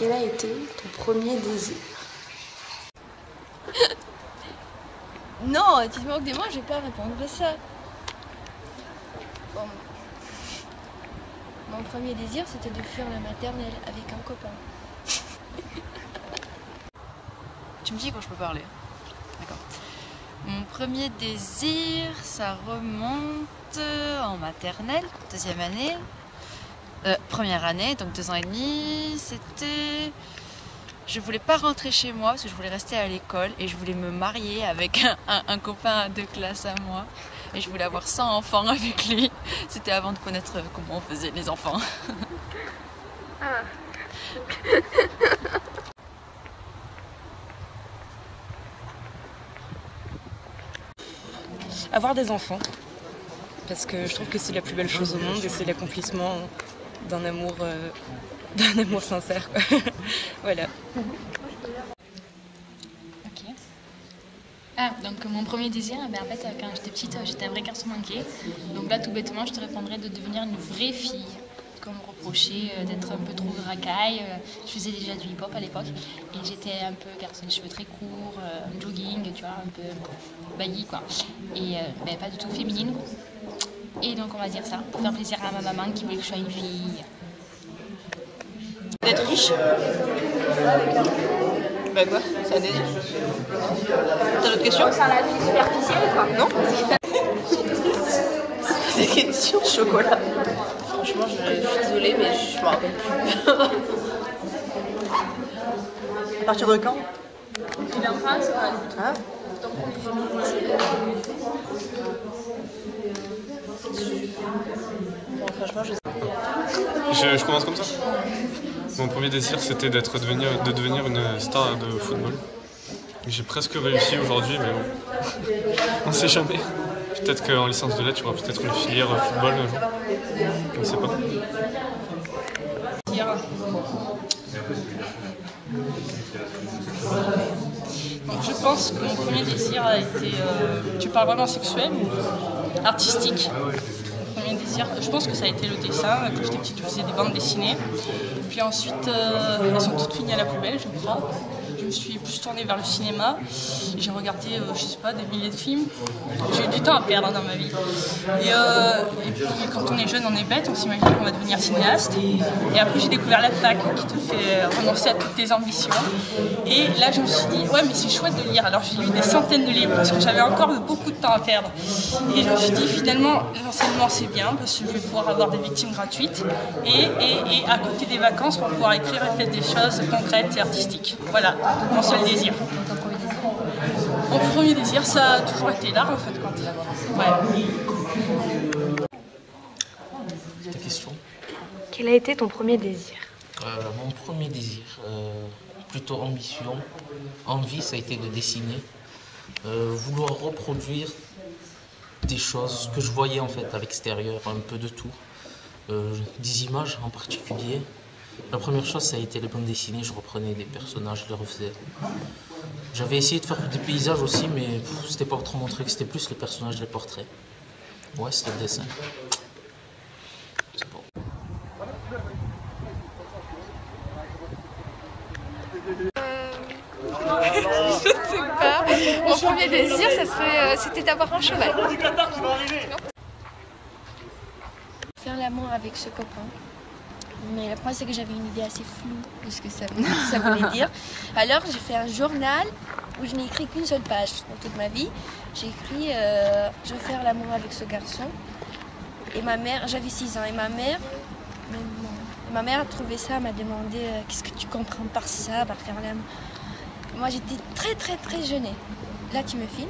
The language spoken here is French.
Quel a été ton premier désir? Non, tu te moques de moi, je vais pas répondre à ça. Bon. Mon premier désir, c'était de fuir la maternelle avec un copain. Tu me dis quand je peux parler. D'accord. Mon premier désir, ça remonte en maternelle, deuxième année. Première année, donc 2 ans et demi, c'était... Je voulais pas rentrer chez moi parce que je voulais rester à l'école et je voulais me marier avec un copain de classe à moi. Et je voulais avoir 100 enfants avec lui. C'était avant de connaître comment on faisait les enfants. Ah. Avoir des enfants, parce que je trouve que c'est la plus belle chose au monde et c'est l'accomplissement d'un amour sincère, quoi. Voilà. Ok. Ah, donc mon premier désir, en fait, quand j'étais petite, j'étais un vrai garçon manqué. Donc là, tout bêtement, je te répondrais de devenir une vraie fille. Qu'on me reprochait d'être un peu trop racaille. Je faisais déjà du hip-hop à l'époque et j'étais un peu garçon, les cheveux très courts, jogging, tu vois, un peu baggy quoi. Et pas du tout féminine. Et donc on va dire ça, pour faire plaisir à ma maman qui voulait que je sois une fille. D'être riche. Bah quoi? C'est un désir. T'as d'autres questions? C'est un avis superficiel quoi. Non? Des questions. Chocolat. Franchement, je suis désolée, mais je me rappelle plus. À partir de quand? Il est en France, Ah. Bon, franchement, je sais. Je commence comme ça. Mon premier désir, c'était de devenir une star de football. J'ai presque réussi aujourd'hui, mais bon, on sait jamais. Peut-être qu'en licence de lettres, il y aura peut-être une filière football un jour. Je ne sais pas. Je pense que mon premier désir a été... tu parles vraiment sexuel ou artistique? Mon premier désir, je pense que ça a été le dessin. Quand j'étais petite, je faisais des bandes dessinées. Puis ensuite, elles sont toutes finies à la poubelle, je crois. Je me suis plus tournée vers le cinéma. J'ai regardé, je sais pas, des milliers de films. J'ai eu du temps à perdre dans ma vie. Et puis quand on est jeune, on est bête, on s'imagine qu'on va devenir cinéaste. Et après j'ai découvert la fac qui te fait renoncer à toutes tes ambitions. Et là je me suis dit, ouais mais c'est chouette de lire. Alors j'ai lu des centaines de livres parce que j'avais encore beaucoup de temps à perdre. Et je me suis dit finalement l'enseignement c'est bien parce que je vais pouvoir avoir des victimes gratuites. Et à côté des vacances pour pouvoir écrire et faire des choses concrètes et artistiques. Voilà. Mon seul désir. Mon premier désir, ça a toujours été l'art en fait. Ouais. Ta question? Quel a été ton premier désir? Mon premier désir, plutôt ambition, envie, ça a été de dessiner. Vouloir reproduire des choses que je voyais en fait à l'extérieur, un peu de tout. Des images en particulier. La première chose, ça a été les bandes dessinées. Je reprenais des personnages, je les refaisais. J'avais essayé de faire des paysages aussi, mais c'était pas trop mon truc. C'était plus les personnages, les portraits. Ouais, c'était le dessin. C'est bon. Je sais pas. Mon premier désir, c'était d'avoir un cheval. Faire l'amour avec ce copain. Mais le problème, c'est que j'avais une idée assez floue de ce que ça voulait dire. Alors, j'ai fait un journal où je n'ai écrit qu'une seule page dans toute ma vie. J'ai écrit je veux faire l'amour avec ce garçon. Et ma mère, j'avais 6 ans, et ma mère a trouvé ça, m'a demandé qu'est-ce que tu comprends par ça, par faire l'amour. Moi, j'étais très très très jeune. Là, tu me filmes.